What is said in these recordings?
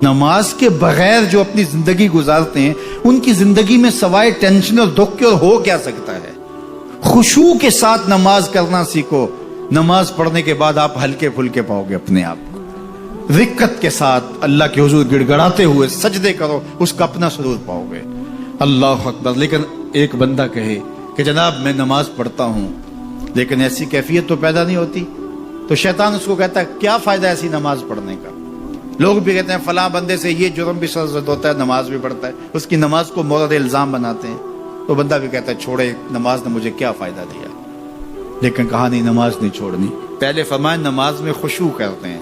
نماز کے بغیر جو اپنی زندگی گزارتے ہیں ان کی زندگی میں سوائے ٹینشن اور دکھ کے اور ہو کیا سکتا ہے؟ خشوع کے ساتھ نماز کرنا سیکھو. نماز پڑھنے کے بعد آپ ہلکے پھلکے پاؤ گے اپنے آپ کو. رقت کے ساتھ اللہ کے حضور گڑ گڑاتے ہوئے سجدے کرو, اس کا اپنا سرور پاؤ گے. اللہ اکبر. لیکن ایک بندہ کہے کہ جناب میں نماز پڑھتا ہوں لیکن ایسی کیفیت تو پیدا نہیں ہوتی, تو شیطان اس کو کہتا ہے کیا فائدہ ایسی نماز پڑھنے کا. لوگ بھی کہتے ہیں فلاں بندے سے یہ جرم بھی سرزد ہوتا ہے, نماز بھی پڑھتا ہے, اس کی نماز کو مورد الزام بناتے ہیں. تو بندہ بھی کہتا ہے چھوڑے, نماز نے مجھے کیا فائدہ دیا. لیکن کہا نہیں نماز نہیں چھوڑنی. پہلے فرمایا نماز میں خشوع کرتے ہیں,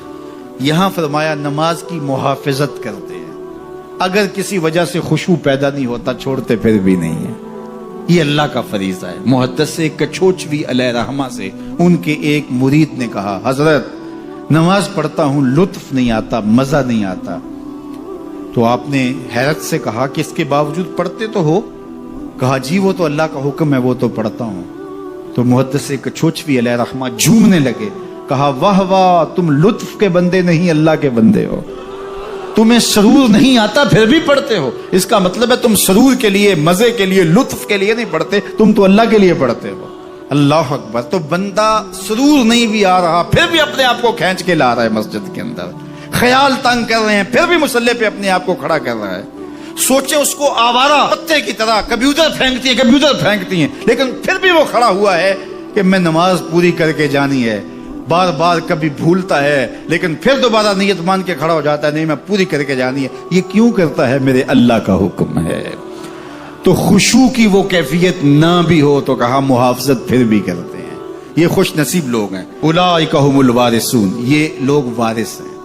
یہاں فرمایا نماز کی محافظت کرتے ہیں. اگر کسی وجہ سے خشوع پیدا نہیں ہوتا چھوڑتے پھر بھی نہیں ہے. یہ اللہ کا فریضہ ہے. محدث کچھوچوی علیہ رحمہ سے ان کے ایک مرید نے کہا حضرت نماز پڑھتا ہوں لطف نہیں آتا, مزہ نہیں آتا. تو آپ نے حیرت سے کہا کہ اس کے باوجود پڑھتے تو ہو؟ کہا جی وہ تو اللہ کا حکم ہے, وہ تو پڑھتا ہوں. تو محدث کچھوچوی علیہ رحمہ جھومنے لگے, کہا واہ واہ تم لطف کے بندے نہیں اللہ کے بندے ہو. تمہیں سرور نہیں آتا پھر بھی پڑھتے ہو, اس کا مطلب ہے تم سرور کے لیے, مزے کے لیے, لطف کے لیے نہیں پڑھتے, تم تو اللہ کے لیے پڑھتے ہو. اللہ اکبر. تو بندہ سرور نہیں بھی آ رہا پھر بھی اپنے آپ کو کھینچ کے لا رہا ہے مسجد کے اندر. خیال تنگ کر رہے ہیں پھر بھی مصلی پہ اپنے آپ کو کھڑا کر رہا ہے. سوچے اس کو آوارہ پتے کی طرح کبھی ادھر پھینکتی ہیں لیکن پھر بھی وہ کھڑا ہوا ہے کہ میں نماز پوری کر کے جانی ہے. بار بار کبھی بھولتا ہے لیکن پھر دوبارہ نیت مان کے کھڑا ہو جاتا ہے, نہیں میں پوری کر کے جانی ہے. یہ کیوں کرتا ہے؟ میرے اللہ کا حکم ہے. تو خشوع کی وہ کیفیت نہ بھی ہو تو کہا محافظت پھر بھی کرتے ہیں. یہ خوش نصیب لوگ ہیں. اولئک هم الوارثون. یہ لوگ وارث ہیں.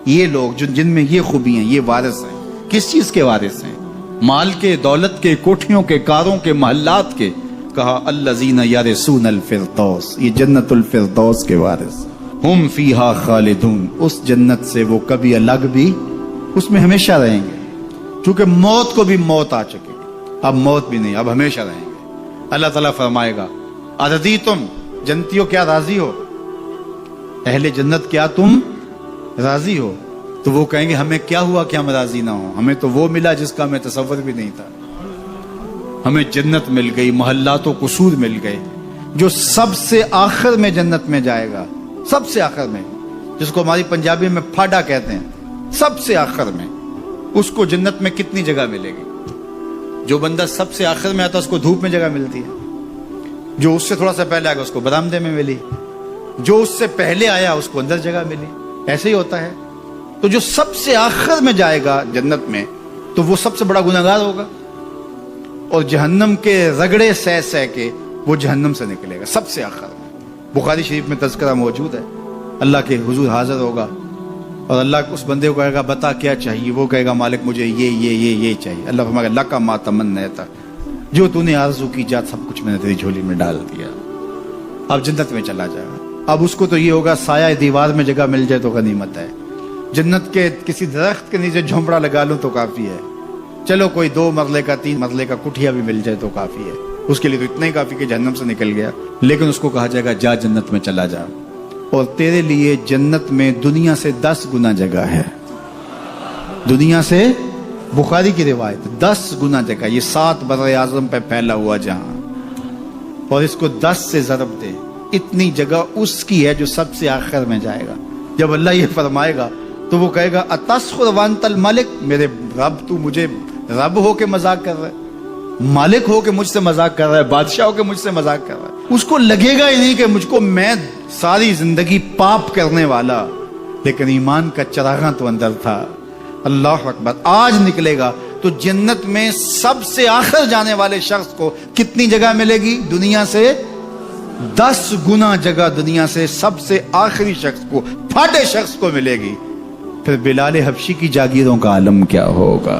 یہ لوگ جن میں یہ خوبی ہیں یہ وارث ہیں. کس چیز کے وارث ہیں؟ مال کے, دولت کے, کوٹھیوں کے, کاروں کے, محلات کے. کہا الذین یرثون الفردوس. یہ جنت الفردوس کے وارث. ہم فیہا خالدون. اس جنت سے وہ کبھی الگ بھی اس میں ہمیشہ رہیں گے. چونکہ موت کو بھی موت آ چکی, اب موت بھی نہیں, اب ہمیشہ رہیں گے. اللہ تعالیٰ فرمائے گا ارضیتم, جنتیوں کیا راضی ہو؟ اہل جنت کیا تم راضی ہو؟ تو وہ کہیں گے ہمیں کیا ہوا کہ ہم راضی نہ ہوں, ہمیں تو وہ ملا جس کا ہمیں تصور بھی نہیں تھا. ہمیں جنت مل گئی, محلات و قصور مل گئے. جو سب سے آخر میں جنت میں جائے گا, سب سے آخر میں, جس کو ہماری پنجابی میں پھاڑا کہتے ہیں, سب سے آخر میں, اس کو جنت میں کتنی جگہ ملے گی؟ جو بندہ سب سے آخر میں آتا اس کو دھوپ میں جگہ ملتی ہے, جو اس سے تھوڑا سا پہلے آگا اس کو برآمدے میں ملی, جو اس سے پہلے آیا اس کو اندر جگہ ملی. ایسے ہی ہوتا ہے. تو جو سب سے آخر میں جائے گا جنت میں تو وہ سب سے بڑا گنہگار ہوگا, اور جہنم کے رگڑے سہ سہ کے وہ جہنم سے نکلے گا سب سے آخر میں. بخاری شریف میں تذکرہ موجود ہے. اللہ کے حضور حاضر ہوگا اور اللہ اس بندے کو کہے گا بتا کیا چاہیے. وہ کہے گا مالک مجھے یہ چاہیے. اللہ فرمائے گا لک ما تمنیت, جو تو نے آرزو کی جات سب کچھ میں نے تیری جھولی میں ڈال دیا. اب جنت میں چلا جائے گا. اب اس کو تو یہ ہوگا سایہ دیوار میں جگہ مل جائے تو غنیمت ہے. جنت کے کسی درخت کے نیچے جھونپڑا لگا لوں تو کافی ہے. چلو کوئی 2 مرلے کا 3 مرلے کا کٹھیا بھی مل جائے تو کافی ہے. اس کے لیے تو اتنا ہی کافی کہ جہنم سے نکل گیا. لیکن اس کو کہا جائے گا جا جنت میں چلا جا, اور تیرے لیے جنت میں دنیا سے 10 گنا جگہ ہے. دنیا سے, بخاری کی روایت, 10 گنا جگہ. یہ 7 بر اعظم پہ پھیلا ہوا جہاں, اور اس کو 10 سے ضرب دے, اتنی جگہ اس کی ہے جو سب سے آخر میں جائے گا. جب اللہ یہ فرمائے گا تو وہ کہے گا اتسخر وانت الملک, میرے رب تو مجھے رب ہو کے مذاق کر رہا ہے, مالک ہو کے مجھ سے مذاق کر رہا ہے, بادشاہ ہو کے مجھ سے مذاق کر رہا ہے. اس کو لگے گا ہی نہیں کہ مجھ کو, میں ساری زندگی پاپ کرنے والا لیکن ایمان کا چراغاں تو اندر تھا. اللہ اکبر. آج نکلے گا تو جنت میں سب سے آخر جانے والے شخص کو کتنی جگہ ملے گی؟ دنیا سے 10 گنا جگہ دنیا سے سب سے آخری شخص کو, پھاٹے شخص کو ملے گی. پھر بلال حبشی کی جاگیروں کا عالم کیا ہوگا؟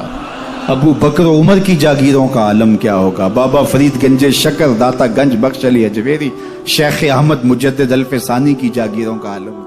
ابو بکر عمر کی جاگیروں کا عالم کیا ہوگا؟ بابا فرید گنج شکر, داتا گنج بخش علی اجویری, شیخ احمد مجدد الف ثانی کی جاگیروں کا عالم